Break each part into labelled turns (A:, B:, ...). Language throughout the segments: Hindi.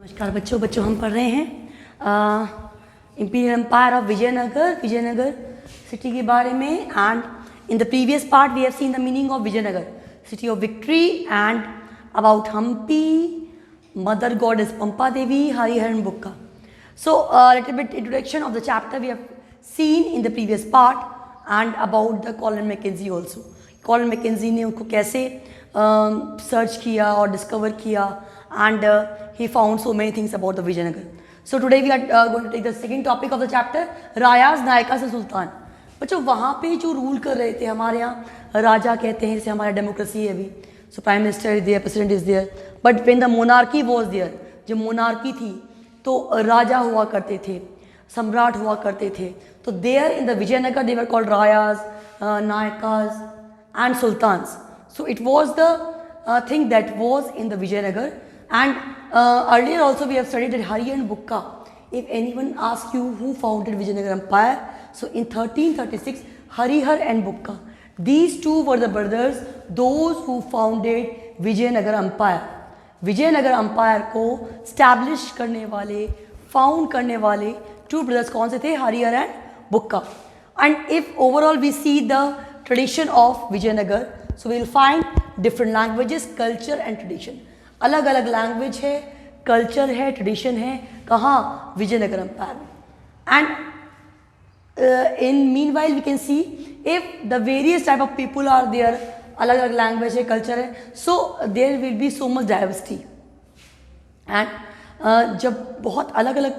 A: नमस्कार बच्चों हम पढ़ रहे हैं imperial empire of Vijayanagar city के बारे में। And in the previous part we have seen the meaning of Vijayanagar, city of victory, and about Hampi, mother goddess Pampa Devi, Hariharan Bukka. So little bit introduction of the chapter we have seen in the previous part and about the Colin Mackenzie also. Colin Mackenzie ने उनको कैसे सर्च किया और डिस्कवर किया, and he found so many things about the Vijayanagar. So today we are going to take the second topic of the chapter, रायाज Nykaa से सुल्तान. बच्चों वहाँ पे जो रूल कर रहे थे, हमारे यहाँ राजा कहते हैं, जैसे हमारा डेमोक्रेसी है अभी, so prime minister is there, president is there, but when the monarchy was there, जब मोनार्की थी तो राजा हुआ करते थे, सम्राट हुआ करते थे. तो there in the Vijayanagar they were called Rayas, Nayakas and sultans. So it was the thing that was in the Vijayanagar. And earlier also we have studied that Hari and Bukka. If anyone asks you who founded Vijayanagar Empire, so in 1336 Harihar and Bukka, these two were the brothers, those who founded Vijayanagar Empire. Vijayanagar Empire को establish करने वाले, found करने वाले two brothers कौन से थे? Harihar and Bukka. And if overall we see the tradition of Vijayanagar, so we will find different languages, culture and tradition. अलग अलग लैंग्वेज है, कल्चर है, ट्रेडिशन है, कहाँ? विजयनगर एम्पायर में. And in meanwhile we can see if the various type of people are there, अलग अलग लैंग्वेज है, कल्चर है, so there will be so much diversity. And जब बहुत अलग अलग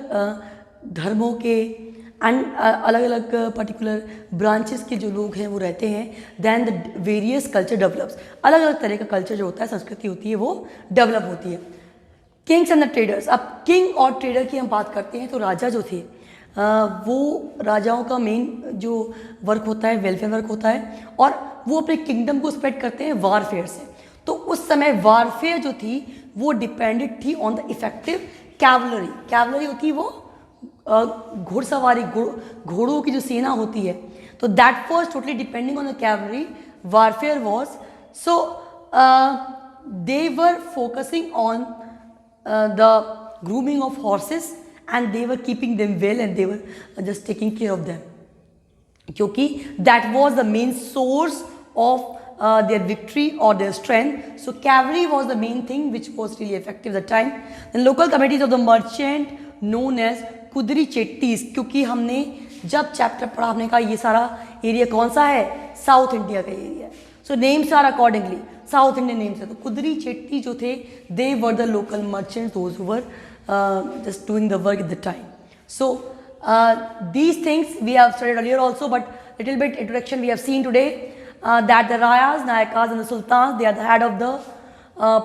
A: धर्मों के एंड अलग अलग पर्टिकुलर ब्रांचेस के जो लोग हैं वो रहते हैं, then the various culture develops. अलग अलग तरह का कल्चर जो होता है, संस्कृति होती है, वो डेवलप होती है. Kings and the traders. अब किंग और ट्रेडर की हम बात करते हैं तो राजा जो थे वो राजाओं का मेन जो वर्क होता है वेलफेयर वर्क होता है, और वो अपने किंगडम को स्प्रेड करते हैं वारफेयर से. तो उस समय वारफेयर जो थी वो डिपेंडेड थी on the effective cavalry. Cavalry होती है वो घुड़सवारी, घोड़ों की जो सेना होती है, तो that was totally depending on the cavalry. Warfare was, so they were focusing on the grooming of horses and they were keeping them well and they were just taking care of them, क्योंकि that was the main source of their victory or their strength. So cavalry was the main thing which was really effective at the time. The local communities of the merchant known as कुदरी चेट्टीज, क्योंकि हमने जब चैप्टर पढ़ा हमने कहा ये सारा एरिया कौन सा है? साउथ इंडिया का एरिया है. So names are accordingly South Indian names है. तो कुदरी चेट्टी जो थे, they were the local merchants, those who were just doing the work at the time. So these things we have studied earlier also, but little bit introduction we have seen today. That the Rayas, Nayakas and the Sultans, they are the head of the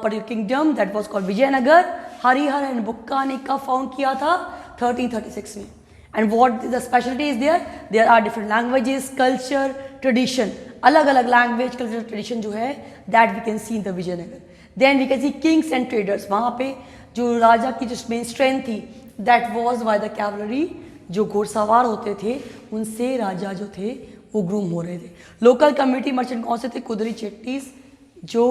A: particular kingdom that was called Vijayanagar. Harihar and Bukka ने कब found किया था? 1336 में. And what the specialty is there? There are different languages, culture, tradition. अलग अलग language, culture, tradition जो है that we can see in the Vijayanagar. Then we can see kings and traders. वहाँ पे जो राजा की जो main strength थी, that was by the cavalry. जो घोड़सवार होते थे उनसे राजा जो थे वो ग्रूम हो रहे थे. लोकल कम्युनिटी मर्चेंट कौन से थे? कुदरी चेट्टीज, जो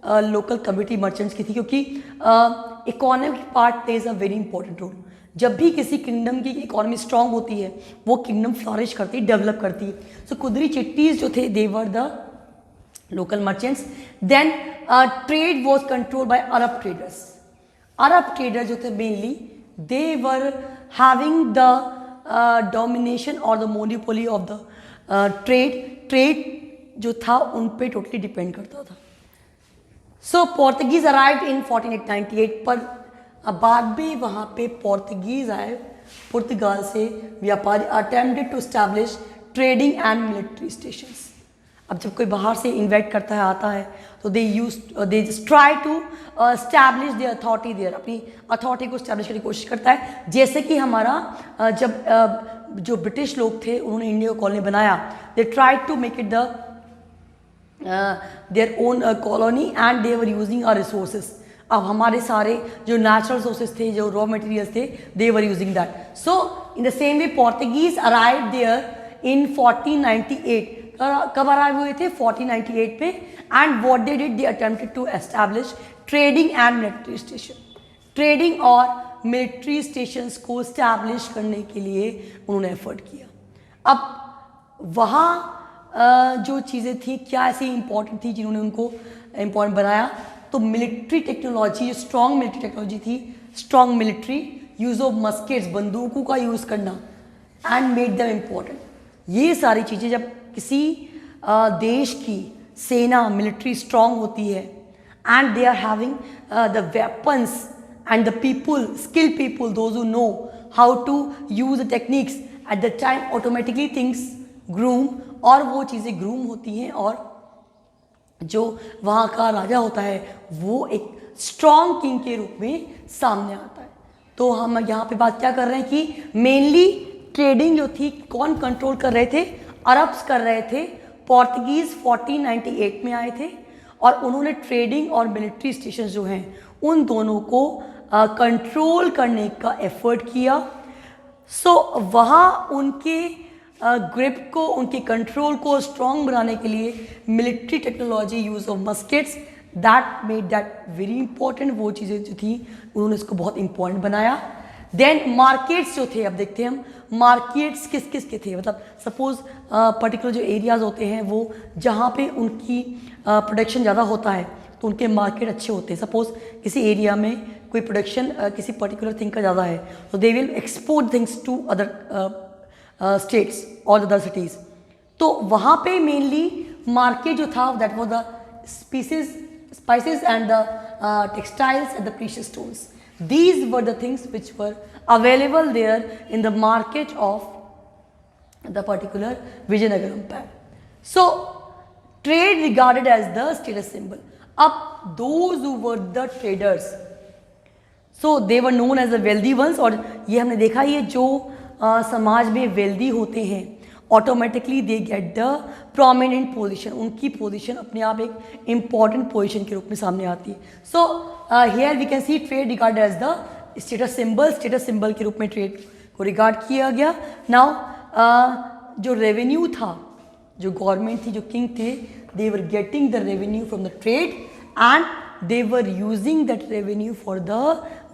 A: लोकल कम्युनिटी मर्चेंट्स की थी, क्योंकि economic part plays a very important role. जब भी किसी किंगडम की इकोनॉमी स्ट्रांग होती है वो किंगडम फ्लॉरिश करती है, डेवलप करती है. सो कुदरी चेट्टीज जो थे they were the local merchants. Then trade was control by Arab traders. Arab trader जो थे mainly they were having the domination और the monopoly of the trade जो था उन पे टोटली डिपेंड करता था. सो पोर्तुगीज अराइव्ड इन 1498, पर बाद में वहाँ पे पोर्तुगीज आए, पुर्तगाल से व्यापारी, attempted to establish trading and military stations. अब जब कोई बाहर से इन्वाइट करता है, आता है, तो they just try to establish their authority there, अपनी अथॉरिटी को एस्टैब्लिश करने की कोशिश करता है. जैसे कि हमारा जब जो ब्रिटिश लोग थे उन्होंने इंडिया को कॉलोनी बनाया, they try to make it the their own colony and they were using our resources. अब हमारे सारे जो नेचुरल रिसोर्सेज थे, जो रॉ मटेरियल्स थे, they were using that. So in the same way Portuguese arrived there in 1498. कब अराइव हुए थे? 1498 पे. And what they did, they attempted to establish trading and military station. Trading और मिलिट्री स्टेशंस को इस्टेब्लिश करने के लिए उन्होंने एफर्ट किया। अब वहाँ जो चीज़ें थी क्या ऐसी इंपॉर्टेंट थी जिन्होंने उनको इम्पॉर्टेंट बनाया, तो military technology, strong military technology थी, स्ट्रॉन्ग मिलिट्री यूज़ ऑफ मस्केट्स, बंदूकों का यूज़ करना, एंड मेड देम इम्पॉर्टेंट। ये सारी चीज़ें जब किसी देश की सेना मिलिट्री स्ट्रॉन्ग होती है and they are having the weapons and the people, skilled people, those who know how to use the techniques, at the time automatically things groom, और वो चीज़ें ग्रूम होती हैं और जो वहाँ का राजा होता है वो एक स्ट्रॉन्ग किंग के रूप में सामने आता है। तो हम यहाँ पे बात क्या कर रहे हैं कि मेनली ट्रेडिंग जो थी कौन कंट्रोल कर रहे थे, अरब्स कर रहे थे। पोर्तुगीज़ 1498 में आए थे और उन्होंने ट्रेडिंग और मिलिट्री स्टेशन जो हैं उन दोनों को कंट्रोल करने का एफर्ट किया। सो वहाँ उनके ग्रिप को, उनके कंट्रोल को स्ट्रॉन्ग बनाने के लिए military technology, use of muskets, that made that very important. वो चीज़ें जो थी उन्होंने इसको बहुत इंपॉर्टेंट बनाया। देन मार्केट्स जो थे, अब देखते हैं हम मार्केट्स किस किस के थे। मतलब सपोज पर्टिकुलर जो एरियाज़ होते हैं वो जहाँ पे उनकी प्रोडक्शन ज़्यादा होता है तो उनके मार्केट अच्छे होते हैं। सपोज किसी एरिया में कोई प्रोडक्शन किसी पर्टिकुलर थिंग का ज़्यादा है तो they will export things to other states और अदर सिटीज़। तो वहाँ पे मेनली मार्केट जो था that was the spices and the textiles and the precious stones. These were the things which were available there in the market of the particular Vijayanagara Empire. So, trade regarded as the status symbol. Up those who were the traders, so they were known as the wealthy ones. और ये हमने देखा ये जो समाज में wealthy होते हैं automatically they get the prominent position, उनकी पोजिशन अपने आप एक इम्पॉर्टेंट पोजिशन के रूप में सामने आती है। So here we can see trade regard as the status symbol, status symbol के रूप में ट्रेड को रिगार्ड किया गया। नाउ जो रेवेन्यू था, जो गवर्नमेंट थी, जो किंग थे, they were getting the revenue from the trade and they were using that revenue for the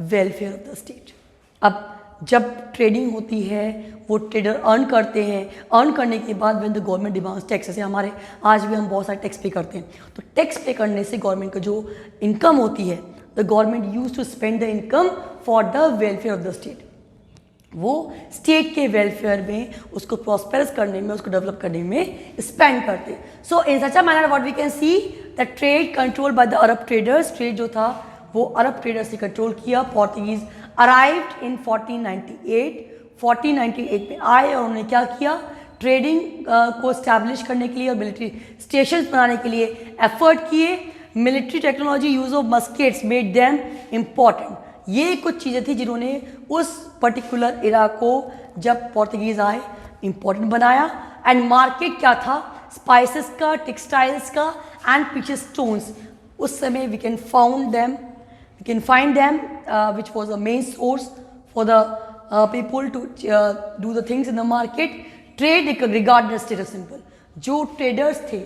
A: welfare of the state. अब जब ट्रेडिंग होती है वो ट्रेडर अर्न करते हैं, अर्न करने के बाद when the government demands tax, जैसे हमारे आज भी हम बहुत सारे टैक्स पे करते हैं, तो टैक्स पे करने से गवर्नमेंट का जो इनकम होती है the government use to spend the income for the welfare of the state. वो स्टेट के वेलफेयर में, उसको प्रॉस्पेरस करने में, उसको डेवलप करने में स्पेंड करते। So in such a manner what we can see the trade control by the Arab traders, trade जो था वो अरब ट्रेडर्स ने कंट्रोल किया। पोर्तुगीज अराइव्ड इन 1498 में आए और उन्होंने क्या किया, ट्रेडिंग को स्टैब्लिश करने के लिए और मिलिट्री स्टेशन बनाने के लिए एफर्ट किए। Military technology, use of muskets made them important. ये कुछ चीज़ें थी जिन्होंने उस पर्टिकुलर इरा को जब पोर्तुगीज आए इम्पॉर्टेंट बनाया। एंड मार्केट क्या था, स्पाइसेस का, टेक्सटाइल्स का एंड प्रीशियस स्टोन्स। उस समय we can find them which was a main source for the people to do the things in the market. Trade regarded as status symbol. जो traders थे,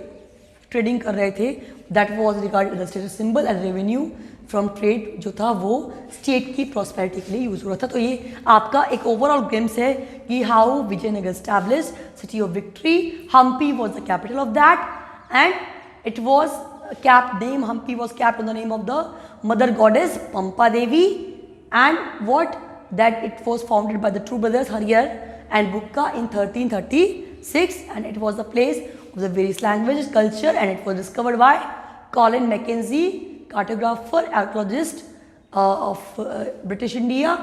A: trading कर रहे थे, that was regarded as status symbol and revenue from trade जो था वो state की prosperity के लिए यूज हो रहा था। तो ये आपका एक overall glimpse है कि how Vijayanagara established city of victory. Hampi was the capital of that and it was capped name, Hampi was capped on the name of the mother goddess Pampa Devi, and what, that it was founded by the two brothers Harihar and Bukka in 1336, and it was the place of the various languages, culture, and it was discovered by Colin Mackenzie, cartographer, archaeologist of British India.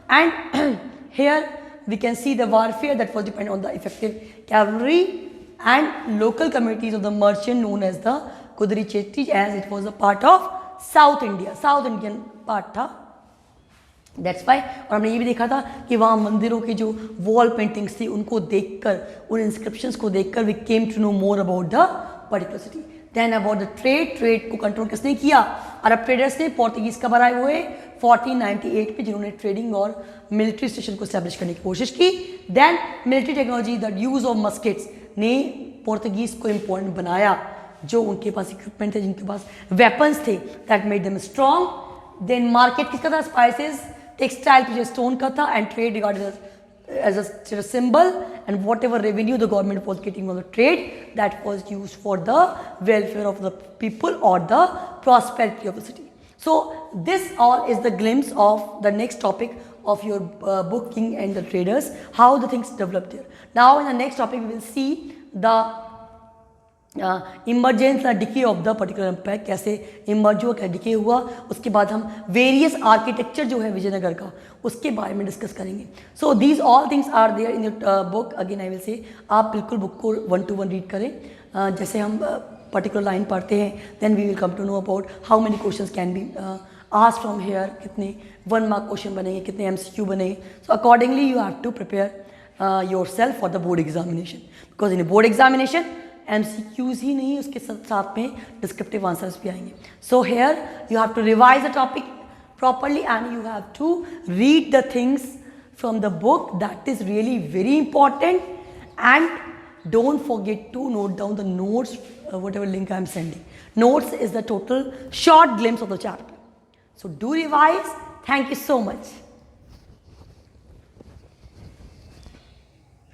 A: And here we can see the warfare that was dependent on the effective cavalry and local communities of the merchant known as the Kudri Chetty, as it was a part of South India, South Indian part था, that's why। और हमने ये भी देखा था कि वहाँ मंदिरों की जो वॉल पेंटिंग्स थी उनको देखकर, उन इंस्क्रिप्शंस को देखकर we came to know more about the particular city. Then about the trade, trade को कंट्रोल किसने किया, अरब ट्रेडर्स ने। पोर्तुगीज कब आए हुए, 1498 में, जिन्होंने ट्रेडिंग और मिलिट्री स्टेशन को स्टैब्लिश करने की कोशिश की। Then military technology, the use of muskets ने पोर्तुगीज को इम्पोर्टेंट बनाया, जो उनके पास इक्विपमेंट थे, जिनके पास वेपन्स थे, that made them strong. Then market किसका था, स्पाइसेस, टेक्सटाइल पीछे स्टोन का था, and trade regarded as a symbol, and whatever revenue the government was getting from the trade, that was used for the welfare of the people or the prosperity of the city. So this all is the glimpse of the next topic of your book King and the Traders, how the things developed there. Now in the next topic we will see the emergence decay of the particular empire, कैसे इमर्ज हुआ, क्या डिके हुआ. उसके बाद हम वेरियस आर्किटेक्चर जो है विजयनगर का, उसके बारे में डिस्कस करेंगे. So these all things are there in your book. Again I will say आप बिल्कुल बुक को 1 to 1 रीड करें. जैसे हम पर्टिकुलर लाइन पढ़ते हैं, then we will come to know about how many questions can be asked from here, कितने 1 mark क्वेश्चन बनेंगे, कितने MCQ बनेंगे. So accordingly you have to prepare yourself for the board examination, because in board examination MCQs ही नहीं, उसके साथ में डिस्क्रिप्टिव आंसर्स भी आएंगे. So here you have to revise the topic properly and you have to read the things from the book. That is really very important, and don't forget to note down the notes, whatever link I am sending. Notes is the total short glimpse of the chapter. So do revise. Thank you so much.